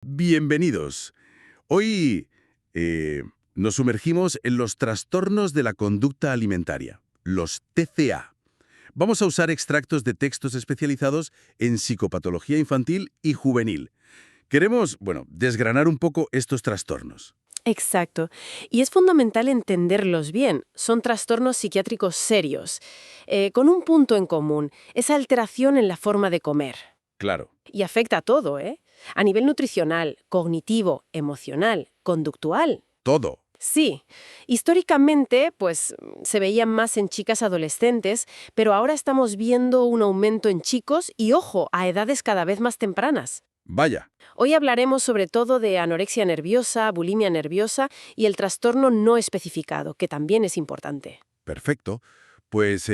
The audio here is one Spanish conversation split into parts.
Bienvenidos. Hoy nos sumergimos en los trastornos de la conducta alimentaria, los TCA. Vamos a usar extractos de textos especializados en psicopatología infantil y juvenil. Queremos, desgranar un poco estos trastornos. Exacto. Y es fundamental entenderlos bien. Son trastornos psiquiátricos serios, con un punto en común, esa alteración en la forma de comer. Claro, Y afecta a todo, ¿eh? A nivel nutricional, cognitivo, emocional, conductual. todo. Sí, históricamente, pues se veían más en chicas adolescentes, pero ahora estamos viendo un aumento en chicos y, ojo, a edades cada vez más tempranas. Vaya, Hoy hablaremos sobre todo de anorexia nerviosa, bulimia nerviosa y el trastorno no especificado, que también es importante. perfecto. Pues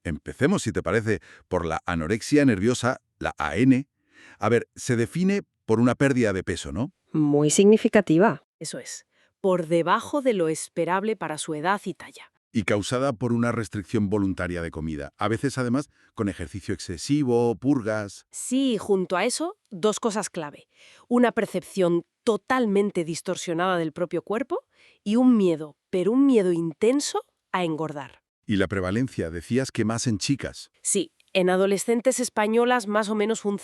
empecemos, si te parece, por la anorexia nerviosa, la AN. A ver, se define por una pérdida de peso, ¿no? Muy significativa. Eso es, por debajo de lo esperable para su edad y talla. Y causada por una restricción voluntaria de comida, a veces además con ejercicio excesivo, purgas. Sí, junto a eso, dos cosas clave. Una percepción totalmente distorsionada del propio cuerpo y un miedo, pero un miedo intenso a engordar. Y la prevalencia, decías que más en chicas, Sí, en adolescentes españolas más o menos un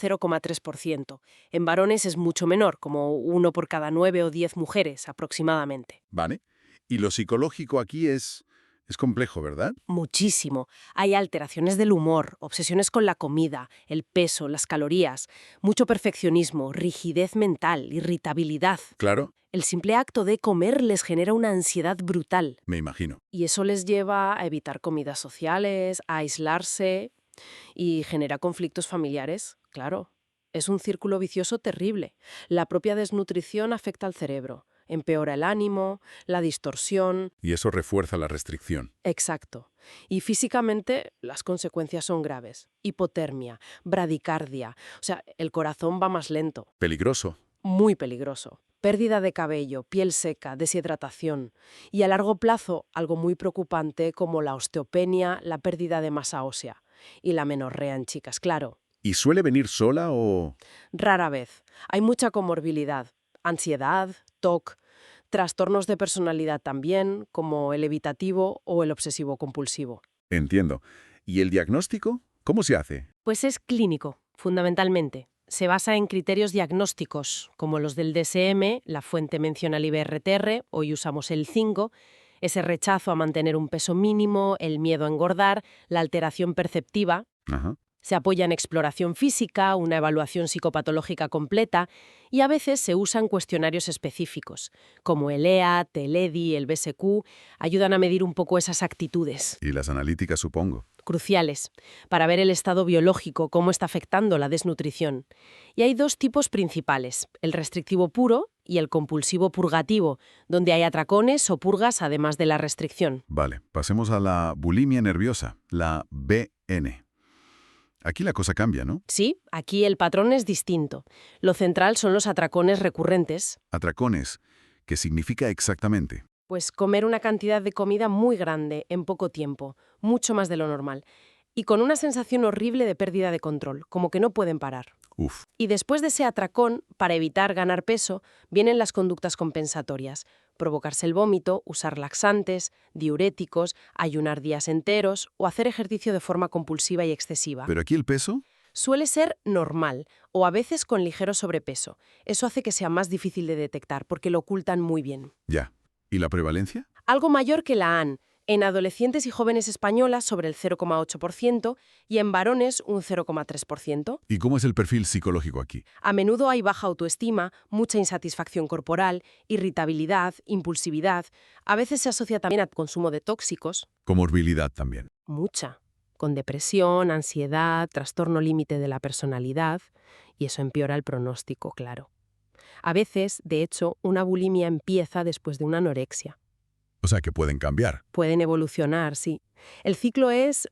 0,3%. En varones es mucho menor, como 1 por cada 9 o 10 mujeres aproximadamente. ¿vale? Y lo psicológico aquí es complejo, ¿verdad? Muchísimo. Hay alteraciones del humor, obsesiones con la comida, el peso, las calorías, mucho perfeccionismo, rigidez mental, irritabilidad. Claro, El simple acto de comer les genera una ansiedad brutal. me imagino. Y eso les lleva a evitar comidas sociales, a aislarse y genera conflictos familiares, claro. Es un círculo vicioso terrible. La propia desnutrición afecta al cerebro, empeora el ánimo, la distorsión. Y eso refuerza la restricción. Exacto. Y físicamente las consecuencias son graves. Hipotermia, bradicardia. O sea, el corazón va más lento. Peligroso. Muy peligroso. Pérdida de cabello, piel seca, deshidratación. Y a largo plazo, algo muy preocupante como la osteopenia, la pérdida de masa ósea. Y la menorrea en chicas, claro. ¿Y suele venir sola o...? Rara vez. Hay mucha comorbilidad. Ansiedad, TOC, trastornos de personalidad también, como el evitativo o el obsesivo-compulsivo. Entiendo. ¿Y el diagnóstico? ¿Cómo se hace? Pues es clínico, fundamentalmente. Se basa en criterios diagnósticos, como los del DSM, la fuente menciona el IBRTR, hoy usamos el 5, ese rechazo a mantener un peso mínimo, el miedo a engordar, la alteración perceptiva. Ajá. Se apoya en exploración física, una evaluación psicopatológica completa y a veces se usan cuestionarios específicos, como el EAT, el EDI, el BSQ, ayudan a medir un poco esas actitudes Y las analíticas, supongo. cruciales para ver el estado biológico, cómo está afectando la desnutrición. Y hay dos tipos principales, el restrictivo puro y el compulsivo purgativo, donde hay atracones o purgas además de la restricción. Vale, pasemos a la bulimia nerviosa, la BN. Aquí la cosa cambia, ¿no? Sí, aquí el patrón es distinto. Lo central son los atracones recurrentes. Atracones, ¿qué significa exactamente? Pues comer una cantidad de comida muy grande en poco tiempo, mucho más de lo normal, y con una sensación horrible de pérdida de control, como que no pueden parar. Uf, Y después de ese atracón, para evitar ganar peso, vienen las conductas compensatorias. Provocarse el vómito, usar laxantes, diuréticos, ayunar días enteros o hacer ejercicio de forma compulsiva y excesiva. ¿pero aquí el peso? Suele ser normal o a veces con ligero sobrepeso. Eso hace que sea más difícil de detectar porque lo ocultan muy bien. Ya. ¿Y la prevalencia? Algo mayor que la AN, en adolescentes y jóvenes españolas sobre el 0,8% y en varones un 0,3%. ¿Y cómo es el perfil psicológico aquí? A menudo hay baja autoestima, mucha insatisfacción corporal, irritabilidad, impulsividad. A veces se asocia también al consumo de tóxicos, Comorbilidad también. mucha, con depresión, ansiedad, trastorno límite de la personalidad, y eso empeora el pronóstico, claro. A veces, de hecho, una bulimia empieza después de una anorexia. O sea que pueden cambiar. Pueden evolucionar, sí. El ciclo es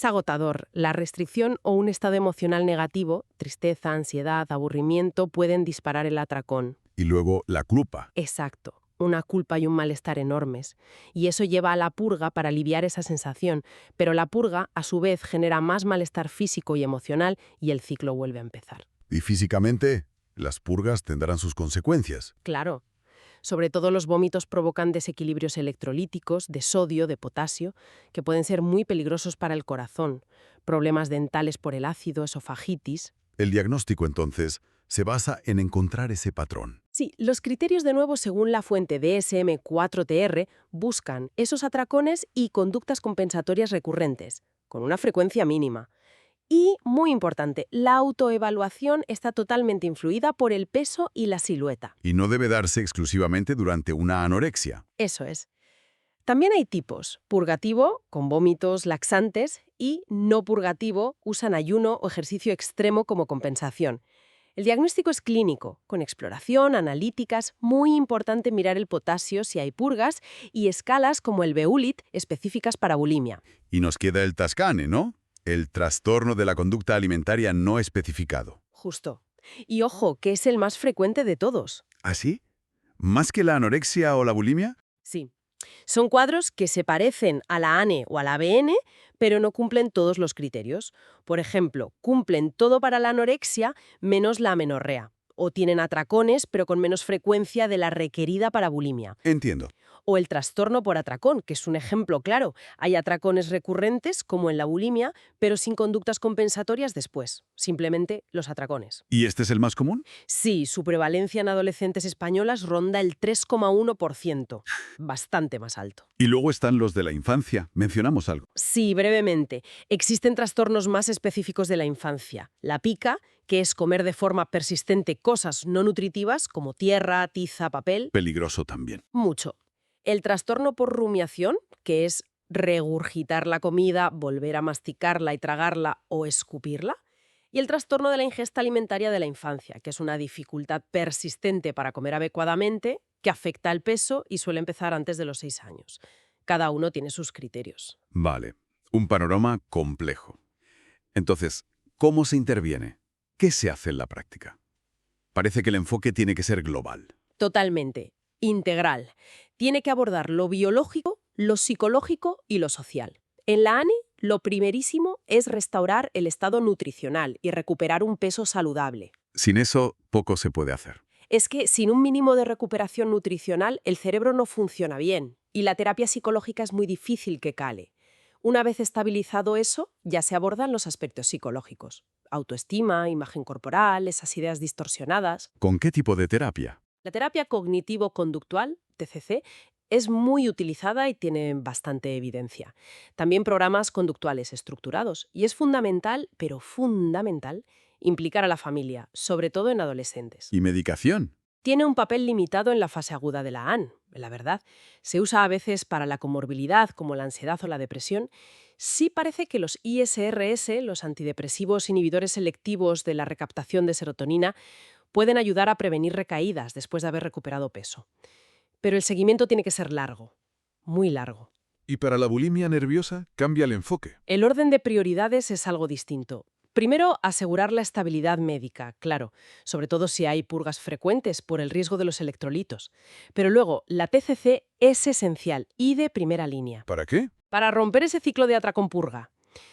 agotador. La restricción o un estado emocional negativo, tristeza, ansiedad, aburrimiento, pueden disparar el atracón. Y luego la culpa. Exacto. Una culpa y un malestar enormes. Y eso lleva a la purga para aliviar esa sensación. Pero la purga, a su vez, genera más malestar físico y emocional y el ciclo vuelve a empezar. ¿Y físicamente? Las purgas tendrán sus consecuencias. Claro. Sobre todo los vómitos provocan desequilibrios electrolíticos, de sodio, de potasio, que pueden ser muy peligrosos para el corazón, problemas dentales por el ácido, esofagitis. El diagnóstico, entonces, se basa en encontrar ese patrón. Sí, los criterios de nuevo según la fuente DSM-4TR buscan esos atracones y conductas compensatorias recurrentes, con una frecuencia mínima. Y, muy importante, la autoevaluación está totalmente influida por el peso y la silueta. Y no debe darse exclusivamente durante una anorexia. Eso es. También hay tipos: purgativo, con vómitos laxantes, y no purgativo, usan ayuno o ejercicio extremo como compensación. El diagnóstico es clínico, con exploración, analíticas, muy importante mirar el potasio si hay purgas y escalas como el Beulit específicas para bulimia. Y nos queda el TASCANE, ¿no? El trastorno de la conducta alimentaria no especificado. Justo. Y ojo, que es el más frecuente de todos. ¿Así? ¿Más que la anorexia o la bulimia? Sí. Son cuadros que se parecen a la ANE o a la ABN, pero no cumplen todos los criterios. Por ejemplo, cumplen todo para la anorexia menos la amenorrea. O tienen atracones, pero con menos frecuencia de la requerida para bulimia. Entiendo. O el trastorno por atracón, que es un ejemplo claro. Hay atracones recurrentes, como en la bulimia, pero sin conductas compensatorias después. Simplemente los atracones. ¿Y este es el más común? Sí, su prevalencia en adolescentes españolas ronda el 3,1%. Bastante más alto. Y luego están los de la infancia. Mencionamos algo. Sí, brevemente. Existen trastornos más específicos de la infancia. La pica, que es comer de forma persistente cosas no nutritivas como tierra, tiza, papel. Peligroso también. Mucho. El trastorno por rumiación, que es regurgitar la comida, volver a masticarla y tragarla o escupirla. Y el trastorno de la ingesta alimentaria de la infancia, que es una dificultad persistente para comer adecuadamente, que afecta al peso y suele empezar antes de los 6 años. Cada uno tiene sus criterios. Vale. Un panorama complejo. Entonces, ¿cómo se interviene? ¿Qué se hace en la práctica? Parece que el enfoque tiene que ser global. Totalmente. Integral. Tiene que abordar lo biológico, lo psicológico y lo social. En la ANE, lo primerísimo es restaurar el estado nutricional y recuperar un peso saludable. Sin eso, poco se puede hacer. Es que sin un mínimo de recuperación nutricional, el cerebro no funciona bien y la terapia psicológica es muy difícil que cale. Una vez estabilizado eso, ya se abordan los aspectos psicológicos. Autoestima, imagen corporal, esas ideas distorsionadas. ¿Con qué tipo de terapia? La terapia cognitivo-conductual, TCC, es muy utilizada y tiene bastante evidencia. También programas conductuales estructurados. Y es fundamental, pero fundamental, implicar a la familia, sobre todo en adolescentes. ¿Y medicación? Tiene un papel limitado en la fase aguda de la AN, la verdad. Se usa a veces para la comorbilidad, como la ansiedad o la depresión. Sí parece que los ISRS, los antidepresivos inhibidores selectivos de la recaptación de serotonina, pueden ayudar a prevenir recaídas después de haber recuperado peso. Pero el seguimiento tiene que ser largo, muy largo. Y para la bulimia nerviosa, cambia el enfoque. El orden de prioridades es algo distinto. Primero, asegurar la estabilidad médica, claro, sobre todo si hay purgas frecuentes por el riesgo de los electrolitos. Pero luego, la TCC es esencial y de primera línea. ¿Para qué? Para romper ese ciclo de atracón-purga,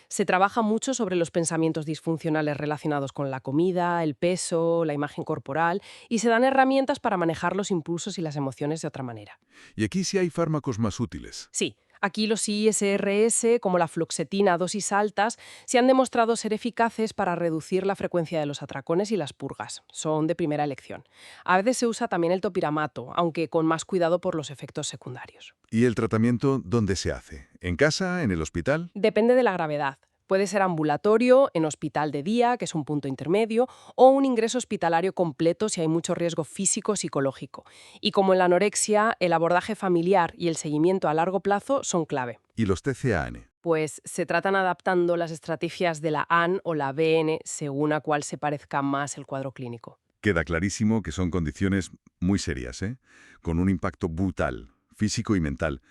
se trabaja mucho sobre los pensamientos disfuncionales relacionados con la comida, el peso, la imagen corporal, y se dan herramientas para manejar los impulsos y las emociones de otra manera. Y aquí sí hay fármacos más útiles. Sí, aquí los ISRS, como la fluoxetina a dosis altas, se han demostrado ser eficaces para reducir la frecuencia de los atracones y las purgas. Son de primera elección. A veces se usa también el topiramato, aunque con más cuidado por los efectos secundarios. ¿Y el tratamiento dónde se hace? ¿En casa? ¿En el hospital? Depende de la gravedad. Puede ser ambulatorio, en hospital de día, que es un punto intermedio, o un ingreso hospitalario completo si hay mucho riesgo físico o psicológico. Y como en la anorexia, el abordaje familiar y el seguimiento a largo plazo son clave. ¿Y los TCAN? Pues se tratan adaptando las estrategias de la AN o la BN según a cuál se parezca más el cuadro clínico. Queda clarísimo que son condiciones muy serias, con un impacto brutal, físico y mental.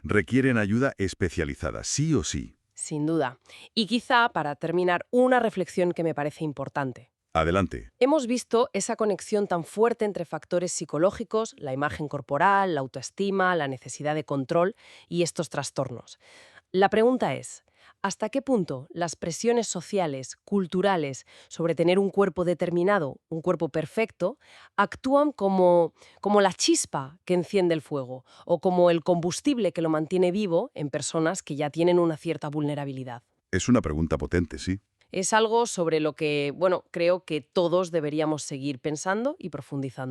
Requieren ayuda especializada, sí o sí. Sin duda. Y quizá, para terminar, una reflexión que me parece importante. Adelante. Hemos visto esa conexión tan fuerte entre factores psicológicos, la imagen corporal, la autoestima, la necesidad de control y estos trastornos. La pregunta es, ¿Hasta qué punto las presiones sociales, culturales, sobre tener un cuerpo determinado, un cuerpo perfecto, actúan como la chispa que enciende el fuego o como el combustible que lo mantiene vivo en personas que ya tienen una cierta vulnerabilidad? Es una pregunta potente, sí. Es algo sobre lo que, bueno, creo que todos deberíamos seguir pensando y profundizando.